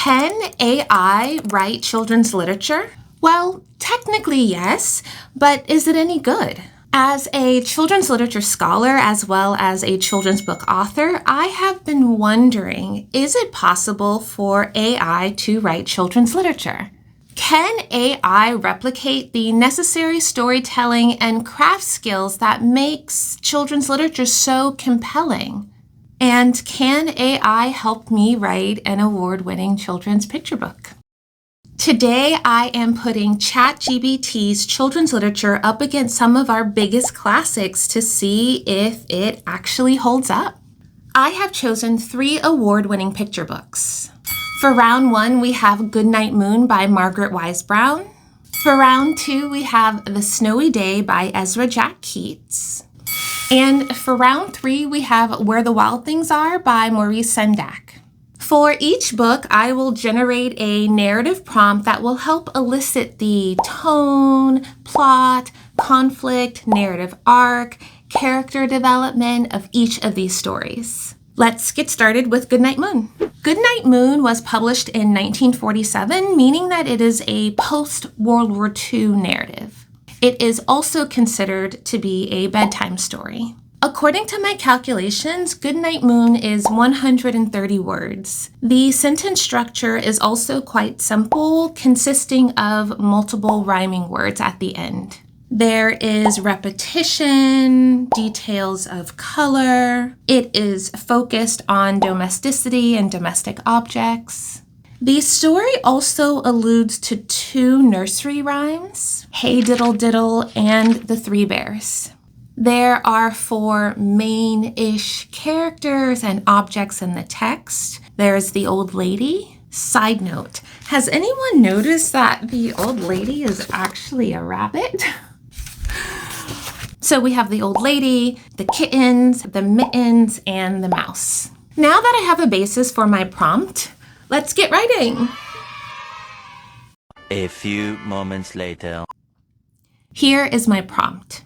Can AI write children's literature? Well, technically yes, but is it any good? As a children's literature scholar as well as a children's book author, I have been wondering, is it possible for AI to write children's literature? Can AI replicate the necessary storytelling and craft skills that makes children's literature so compelling? And can AI help me write an award-winning children's picture book? Today, I am putting ChatGPT's children's literature up against some of our biggest classics to see if it actually holds up. I have chosen 3 award-winning picture books. For round 1, we have Goodnight Moon by Margaret Wise Brown. For round 2, we have The Snowy Day by Ezra Jack Keats. And for round 3, we have Where the Wild Things Are by Maurice Sendak. For each book, I will generate a narrative prompt that will help elicit the tone, plot, conflict, narrative arc, character development of each of these stories. Let's get started with Goodnight Moon. Goodnight Moon was published in 1947, meaning that it is a post-World War II narrative. It is also considered to be a bedtime story. According to my calculations, Goodnight Moon is 130 words. The sentence structure is also quite simple, consisting of multiple rhyming words at the end. There is repetition, details of color. It is focused on domesticity and domestic objects. The story also alludes to 2 nursery rhymes, Hey Diddle Diddle and The 3 Bears. There are 4 main-ish characters and objects in the text. There's the old lady. Side note, has anyone noticed that the old lady is actually a rabbit? So we have the old lady, the kittens, the mittens, and the mouse. Now that I have a basis for my prompt, let's get writing. A few moments later. Here is my prompt.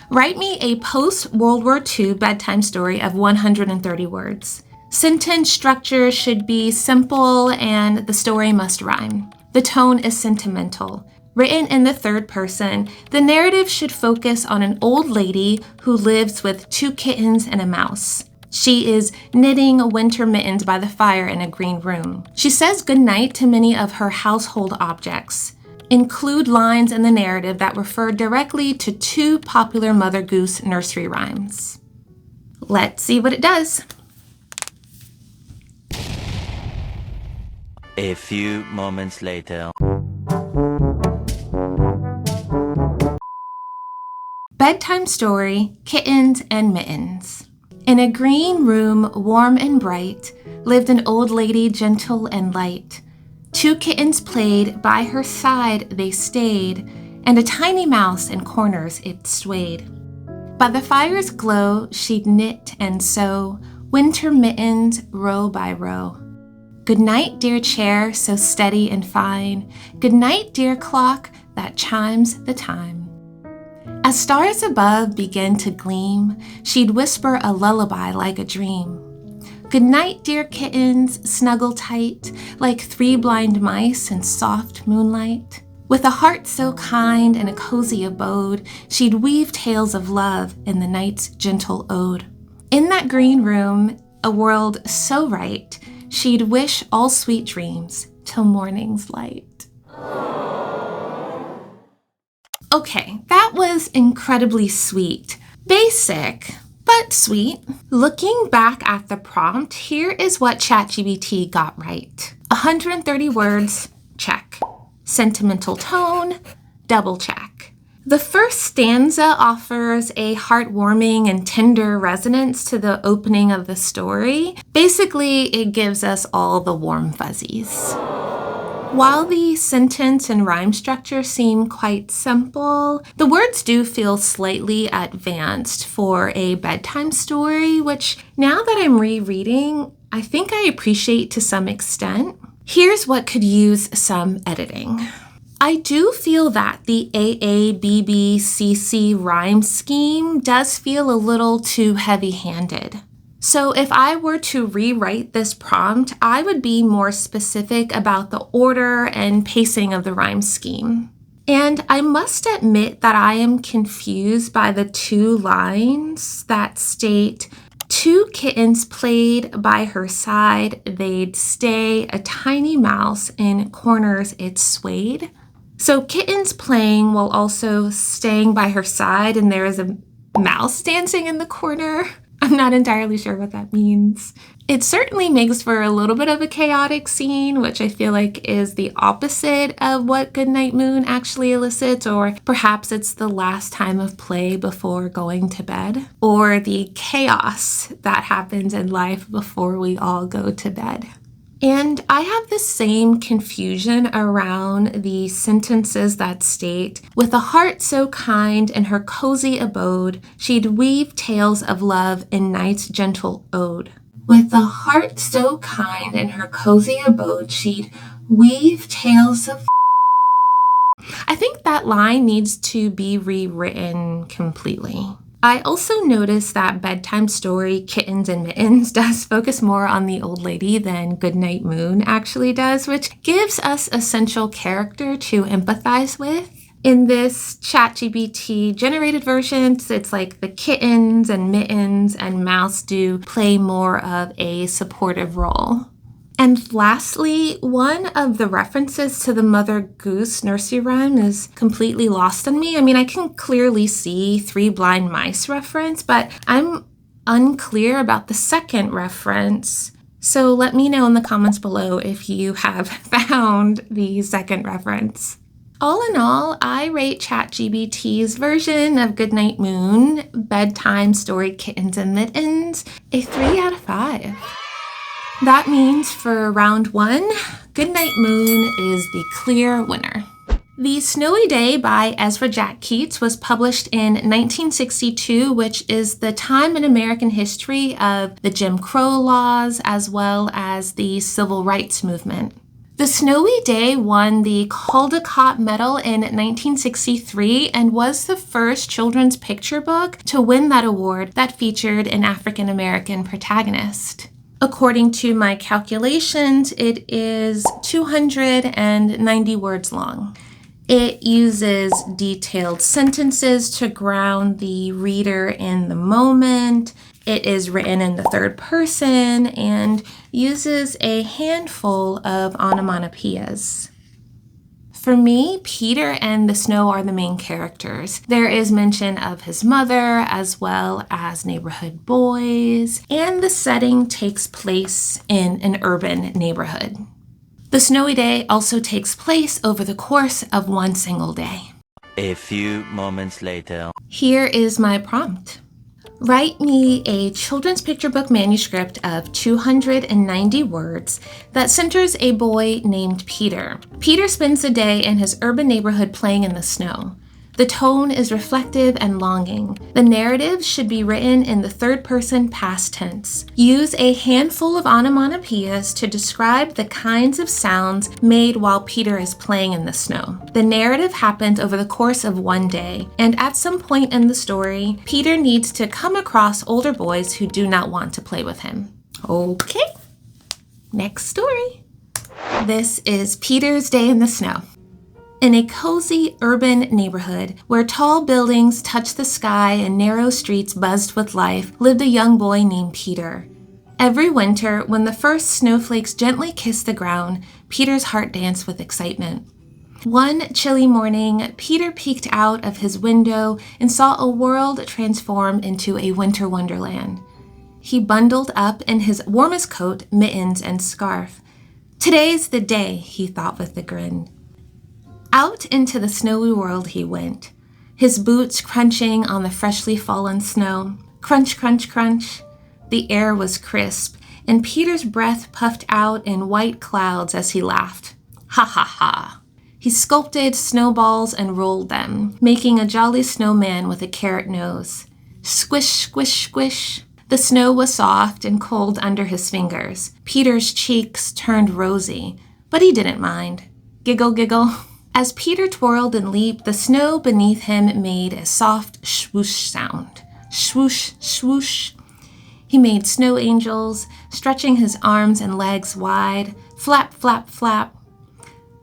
Write me a post-World War II bedtime story of 130 words. Sentence structure should be simple and the story must rhyme. The tone is sentimental. Written in the 3rd person, the narrative should focus on an old lady who lives with 2 kittens and a mouse. She is knitting winter mittens by the fire in a green room. She says goodnight to many of her household objects. Include lines in the narrative that refer directly to 2 popular Mother Goose nursery rhymes. Let's see what it does. A few moments later. Bedtime story, Kittens and Mittens. In a green room, warm and bright, lived an old lady gentle and light. 2 kittens played, by her side they stayed, and a tiny mouse in corners it swayed. By the fire's glow she'd knit and sew, winter mittens row by row. Good night, dear chair, so steady and fine. Good night, dear clock, that chimes the time. As stars above began to gleam, she'd whisper a lullaby like a dream. Good night, dear kittens, snuggle tight, like 3 blind mice in soft moonlight. With a heart so kind and a cozy abode, she'd weave tales of love in the night's gentle ode. In that green room, a world so right, she'd wish all sweet dreams till morning's light. Okay, that was incredibly sweet. Basic, but sweet. Looking back at the prompt, here is what ChatGPT got right. 130 words, check. Sentimental tone, double check. The first stanza offers a heartwarming and tender resonance to the opening of the story. Basically, it gives us all the warm fuzzies. While the sentence and rhyme structure seem quite simple, the words do feel slightly advanced for a bedtime story, which now that I'm rereading, I think I appreciate to some extent. Here's what could use some editing. I do feel that the AABBCC rhyme scheme does feel a little too heavy-handed. So if I were to rewrite this prompt, I would be more specific about the order and pacing of the rhyme scheme. And I must admit that I am confused by the two lines that state, two kittens played by her side, they'd stay, a tiny mouse in corners it swayed. So kittens playing while also staying by her side, and there is a mouse dancing in the corner. I'm not entirely sure what that means. It certainly makes for a little bit of a chaotic scene, which I feel like is the opposite of what Goodnight Moon actually elicits, or perhaps it's the last time of play before going to bed, or the chaos that happens in life before we all go to bed. And I have the same confusion around the sentences that state, with a heart so kind in her cozy abode, she'd weave tales of love in night's gentle ode. With a heart so kind in her cozy abode, she'd weave tales of... I think that line needs to be rewritten completely. I also noticed that bedtime story Kittens and Mittens does focus more on the old lady than Goodnight Moon actually does, which gives us a central character to empathize with. In this ChatGPT generated versions, it's like the kittens and mittens and mouse do play more of a supportive role. And lastly, one of the references to the Mother Goose nursery rhyme is completely lost on me. I mean, I can clearly see Three Blind Mice reference, but I'm unclear about the second reference. So let me know in the comments below if you have found the second reference. All in all, I rate ChatGPT's version of Goodnight Moon, bedtime story Kittens and Mittens, a 3 out of 5. That means for round 1, Goodnight Moon is the clear winner. The Snowy Day by Ezra Jack Keats was published in 1962, which is the time in American history of the Jim Crow laws as well as the Civil Rights Movement. The Snowy Day won the Caldecott Medal in 1963 and was the first children's picture book to win that award that featured an African American protagonist. According to my calculations, it is 290 words long. It uses detailed sentences to ground the reader in the moment. It is written in the third person and uses a handful of onomatopoeias. For me, Peter and the snow are the main characters. There is mention of his mother as well as neighborhood boys, and the setting takes place in an urban neighborhood. The Snowy Day also takes place over the course of one single day. A few moments later. Here is my prompt. Write me a children's picture book manuscript of 290 words that centers a boy named Peter. Peter spends the day in his urban neighborhood playing in the snow. The tone is reflective and longing. The narrative should be written in the third person past tense. Use a handful of onomatopoeias to describe the kinds of sounds made while Peter is playing in the snow. The narrative happens over the course of one day, and at some point in the story, Peter needs to come across older boys who do not want to play with him. Okay, next story. This is Peter's Day in the Snow. In a cozy urban neighborhood where tall buildings touched the sky and narrow streets buzzed with life, lived a young boy named Peter. Every winter, when the first snowflakes gently kissed the ground, Peter's heart danced with excitement. One chilly morning, Peter peeked out of his window and saw a world transform into a winter wonderland. He bundled up in his warmest coat, mittens, and scarf. "Today's the day," he thought with a grin. Out into the snowy world he went, his boots crunching on the freshly fallen snow. Crunch, crunch, crunch. The air was crisp, and Peter's breath puffed out in white clouds as he laughed. Ha ha ha. He sculpted snowballs and rolled them, making a jolly snowman with a carrot nose. Squish, squish, squish. The snow was soft and cold under his fingers. Peter's cheeks turned rosy, but he didn't mind. Giggle, giggle. As Peter twirled and leaped, the snow beneath him made a soft swoosh sound. Swoosh, swoosh. He made snow angels, stretching his arms and legs wide. Flap, flap, flap.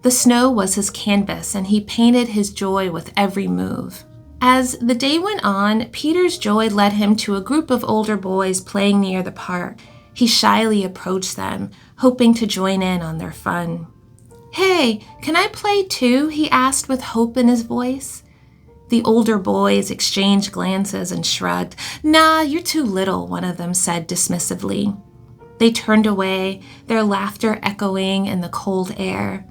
The snow was his canvas, and he painted his joy with every move. As the day went on, Peter's joy led him to a group of older boys playing near the park. He shyly approached them, hoping to join in on their fun. "Hey, can I play too?" he asked with hope in his voice. The older boys exchanged glances and shrugged. "Nah, you're too little," one of them said dismissively. They turned away, their laughter echoing in the cold air.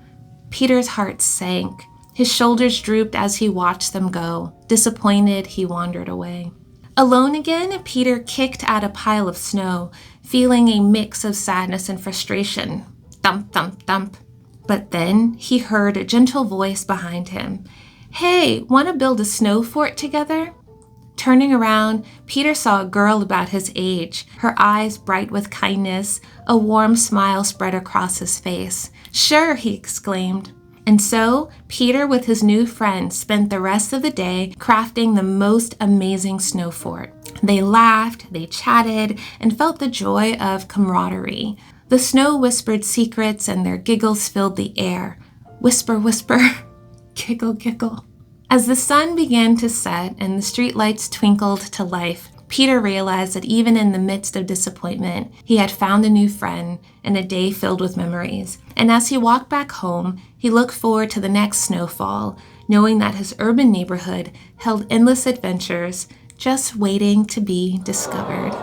Peter's heart sank. His shoulders drooped as he watched them go. Disappointed, he wandered away. Alone again, Peter kicked at a pile of snow, feeling a mix of sadness and frustration. Thump, thump, thump. But then he heard a gentle voice behind him. "Hey, want to build a snow fort together?" Turning around, Peter saw a girl about his age, her eyes bright with kindness. A warm smile spread across his face. "Sure," he exclaimed. And so, Peter with his new friend spent the rest of the day crafting the most amazing snow fort. They laughed, they chatted, and felt the joy of camaraderie. The snow whispered secrets and their giggles filled the air. Whisper, whisper, giggle, giggle. As the sun began to set and the streetlights twinkled to life, Peter realized that even in the midst of disappointment, he had found a new friend and a day filled with memories. And as he walked back home, he looked forward to the next snowfall, knowing that his urban neighborhood held endless adventures just waiting to be discovered.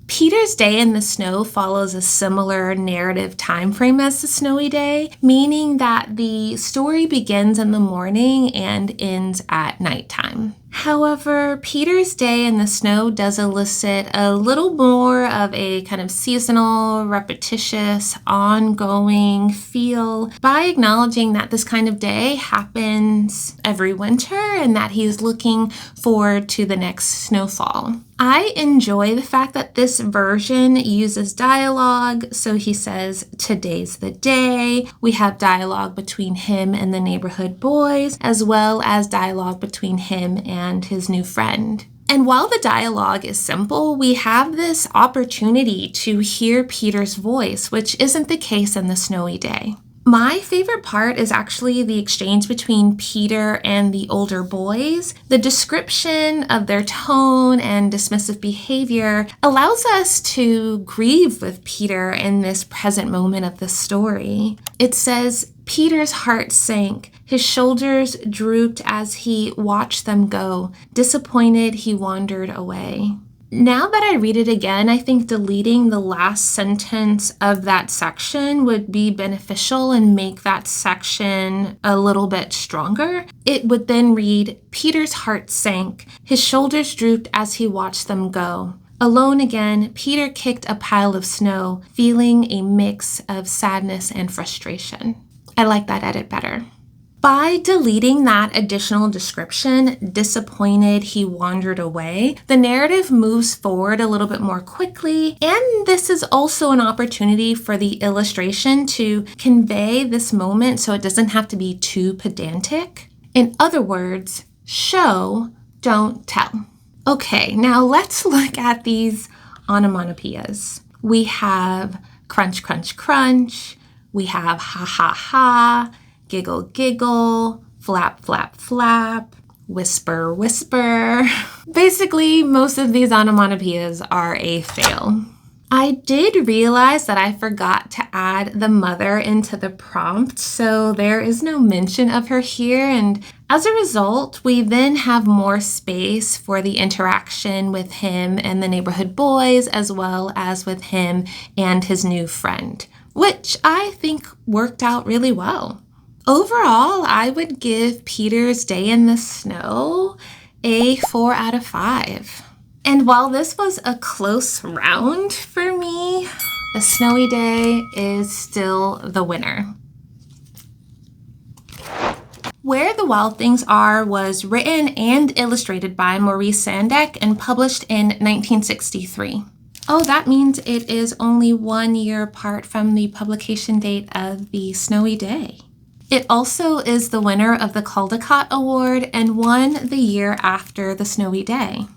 Peter's day in the snow follows a similar narrative time frame as the snowy day, meaning that the story begins in the morning and ends at nighttime. However, Peter's day in the snow does elicit a little more of a kind of seasonal, repetitious, ongoing feel by acknowledging that this kind of day happens every winter and that he's looking forward to the next snowfall. I enjoy the fact that this version uses dialogue. So he says, "Today's the day." We have dialogue between him and the neighborhood boys, as well as dialogue between him and his new friend. And while the dialogue is simple, we have this opportunity to hear Peter's voice, which isn't the case in the snowy day. My favorite part is actually the exchange between Peter and the older boys. The description of their tone and dismissive behavior allows us to grieve with Peter in this present moment of the story. It says, "Peter's heart sank. His shoulders drooped as he watched them go. Disappointed, he wandered away." Now that I read it again, I think deleting the last sentence of that section would be beneficial and make that section a little bit stronger. It would then read, "Peter's heart sank. His shoulders drooped as he watched them go. Alone again, Peter kicked a pile of snow, feeling a mix of sadness and frustration." I like that edit better. By deleting that additional description, "disappointed, he wandered away," the narrative moves forward a little bit more quickly, and this is also an opportunity for the illustration to convey this moment so it doesn't have to be too pedantic. In other words, show, don't tell. Okay, now let's look at these onomatopoeias. We have crunch, crunch, crunch. We have ha, ha, ha. Giggle, giggle, flap, flap, flap, whisper, whisper. Basically, most of these onomatopoeias are a fail. I did realize that I forgot to add the mother into the prompt, so there is no mention of her here, and as a result, we then have more space for the interaction with him and the neighborhood boys, as well as with him and his new friend, which I think worked out really well. Overall, I would give Peter's Day in the Snow a 4 out of 5. And while this was a close round for me, The Snowy Day is still the winner. Where the Wild Things Are was written and illustrated by Maurice Sendak and published in 1963. Oh, that means it is only 1 year apart from the publication date of The Snowy Day. It also is the winner of the Caldecott Award and won the year after The Snowy Day.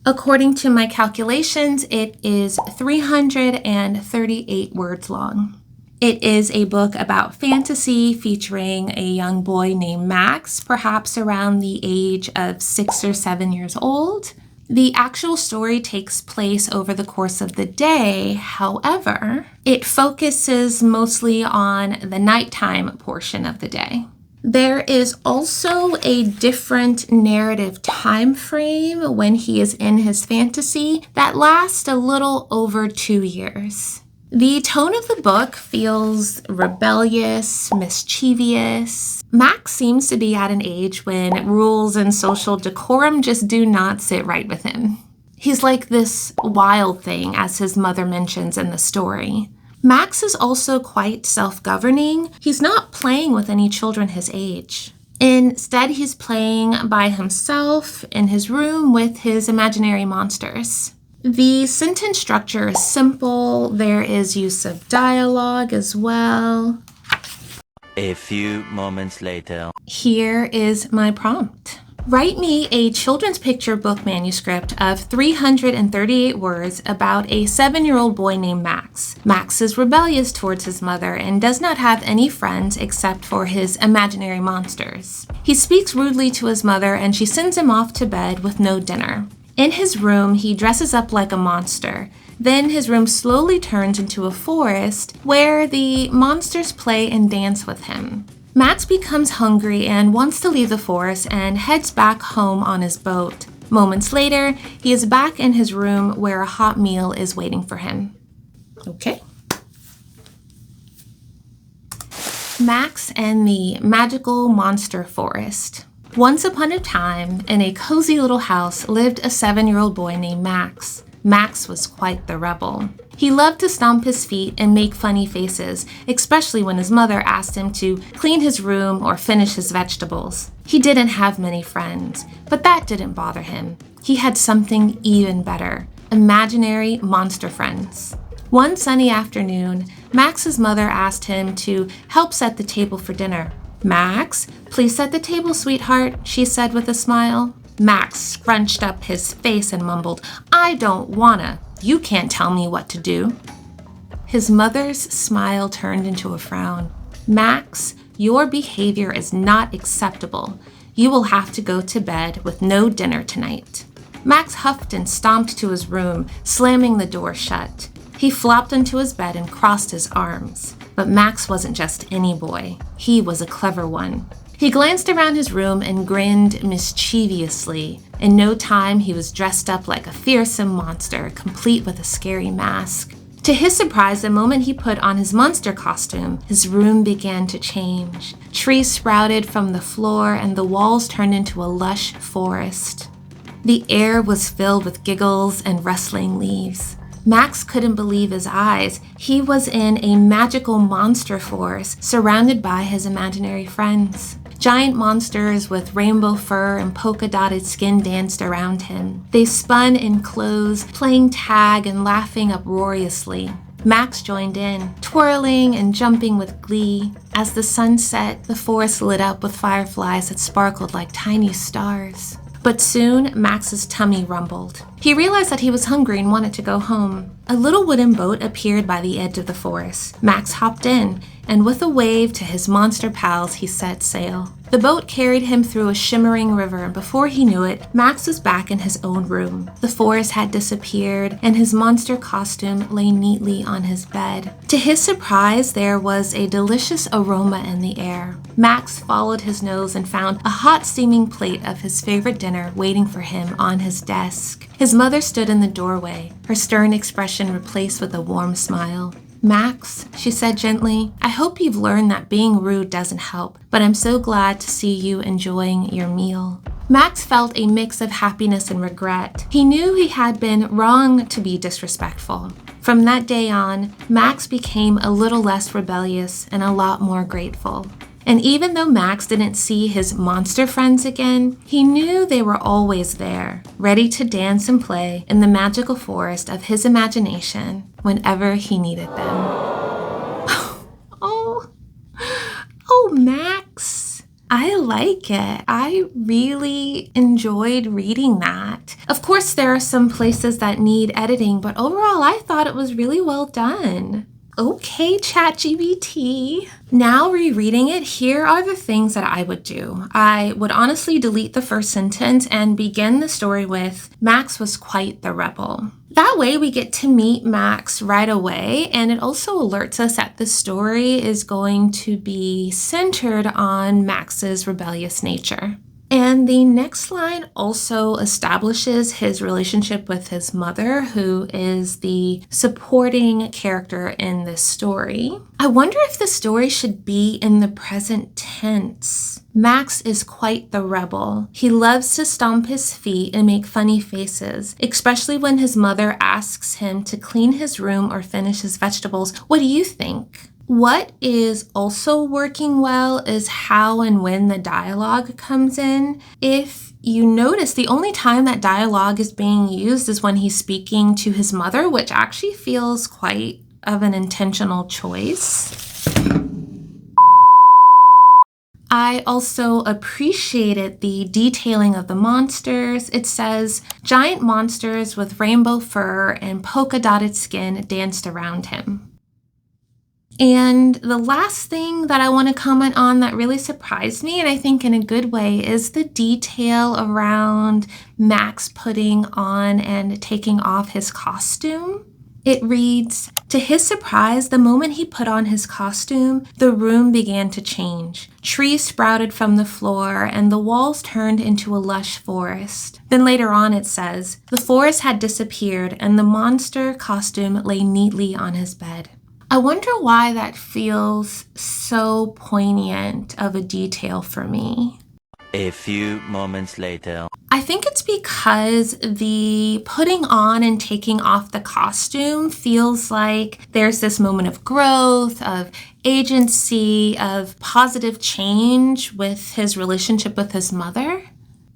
According to my calculations, it is 338 words long. It is a book about fantasy featuring a young boy named Max, perhaps around the age of 6 or 7 years old. The actual story takes place over the course of the day. However, it focuses mostly on the nighttime portion of the day. There is also a different narrative time frame when he is in his fantasy that lasts a little over 2 years. The tone of the book feels rebellious, mischievous. Max seems to be at an age when rules and social decorum just do not sit right with him. He's like this wild thing, as his mother mentions in the story. Max is also quite self-governing. He's not playing with any children his age. Instead, he's playing by himself in his room with his imaginary monsters. The sentence structure is simple. There is use of dialogue as well. A few moments later. Here is my prompt. Write me a children's picture book manuscript of 338 words about a 7-year-old boy named Max. Max is rebellious towards his mother and does not have any friends except for his imaginary monsters. He speaks rudely to his mother and she sends him off to bed with no dinner. In his room, he dresses up like a monster. Then his room slowly turns into a forest where the monsters play and dance with him. Max becomes hungry and wants to leave the forest and heads back home on his boat. Moments later, he is back in his room where a hot meal is waiting for him. Okay. Max and the Magical Monster Forest. Once upon a time, in a cozy little house, lived a 7-year-old boy named Max. Max was quite the rebel. He loved to stomp his feet and make funny faces, especially when his mother asked him to clean his room or finish his vegetables. He didn't have many friends, but that didn't bother him. He had something even better: imaginary monster friends. One sunny afternoon, Max's mother asked him to help set the table for dinner. "Max, please set the table, sweetheart," she said with a smile. Max scrunched up his face and mumbled, "I don't wanna. You can't tell me what to do." His mother's smile turned into a frown. "Max, your behavior is not acceptable. You will have to go to bed with no dinner tonight." Max huffed and stomped to his room, slamming the door shut. He flopped into his bed and crossed his arms. But Max wasn't just any boy. He was a clever one. He glanced around his room and grinned mischievously. In no time, he was dressed up like a fearsome monster, complete with a scary mask. To his surprise, the moment he put on his monster costume, his room began to change. Trees sprouted from the floor and the walls turned into a lush forest. The air was filled with giggles and rustling leaves. Max couldn't believe his eyes. He was in a magical monster forest, surrounded by his imaginary friends. Giant monsters with rainbow fur and polka-dotted skin danced around him. They spun in clothes, playing tag and laughing uproariously. Max joined in, twirling and jumping with glee. As the sun set, the forest lit up with fireflies that sparkled like tiny stars. But soon, Max's tummy rumbled. He realized that he was hungry and wanted to go home. A little wooden boat appeared by the edge of the forest. Max hopped in, and with a wave to his monster pals, he set sail. The boat carried him through a shimmering river, and before he knew it, Max was back in his own room. The forest had disappeared, and his monster costume lay neatly on his bed. To his surprise, there was a delicious aroma in the air. Max followed his nose and found a hot steaming plate of his favorite dinner waiting for him on his desk. His mother stood in the doorway, her stern expression replaced with a warm smile. "Max," she said gently, "I hope you've learned that being rude doesn't help, but I'm so glad to see you enjoying your meal." Max felt a mix of happiness and regret. He knew he had been wrong to be disrespectful. From that day on, Max became a little less rebellious and a lot more grateful. And even though Max didn't see his monster friends again, he knew they were always there, ready to dance and play in the magical forest of his imagination whenever he needed them. Oh, Max. I like it. I really enjoyed reading that. Of course, there are some places that need editing, but overall, I thought it was really well done. Okay, ChatGPT. Now rereading it, here are the things that I would do. I would honestly delete the first sentence and begin the story with, Max was quite the rebel. That way we get to meet Max right away, and it also alerts us that the story is going to be centered on Max's rebellious nature. And the next line also establishes his relationship with his mother, who is the supporting character in this story. I wonder if the story should be in the present tense. Max is quite the rebel. He loves to stomp his feet and make funny faces, especially when his mother asks him to clean his room or finish his vegetables. What do you think? What is also working well is how and when the dialogue comes in. If you notice, the only time that dialogue is being used is when he's speaking to his mother, which actually feels quite of an intentional choice. I also appreciated the detailing of the monsters. It says, giant monsters with rainbow fur and polka-dotted skin danced around him. And the last thing that I want to comment on that really surprised me, and I think in a good way, is the detail around Max putting on and taking off his costume. It reads, to his surprise, the moment he put on his costume, the room began to change. Trees sprouted from the floor and the walls turned into a lush forest. Then later on it says, the forest had disappeared and the monster costume lay neatly on his bed. I wonder why that feels so poignant of a detail for me. A few moments later. I think it's because the putting on and taking off the costume feels like there's this moment of growth, of agency, of positive change with his relationship with his mother.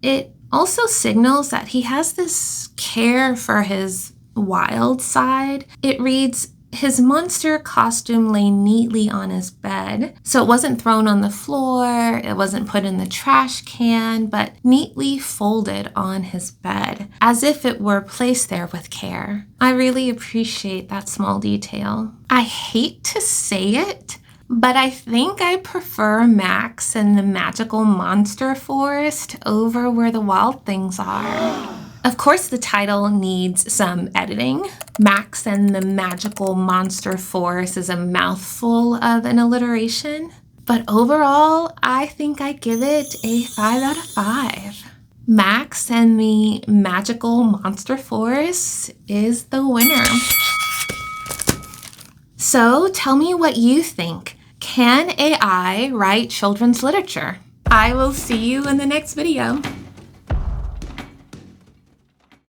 It also signals that he has this care for his wild side. It reads, his monster costume lay neatly on his bed. So it wasn't thrown on the floor, it wasn't put in the trash can, but neatly folded on his bed, as if it were placed there with care. I really appreciate that small detail. I hate to say it, but I think I prefer Max and the magical monster forest over where the wild things are. Of course, the title needs some editing. Max and the magical monster forest is a mouthful of an alliteration. But overall, I think I give it a 5 out of 5. Max and the magical monster forest is the winner. So tell me what you think. Can AI write children's literature? I will see you in the next video.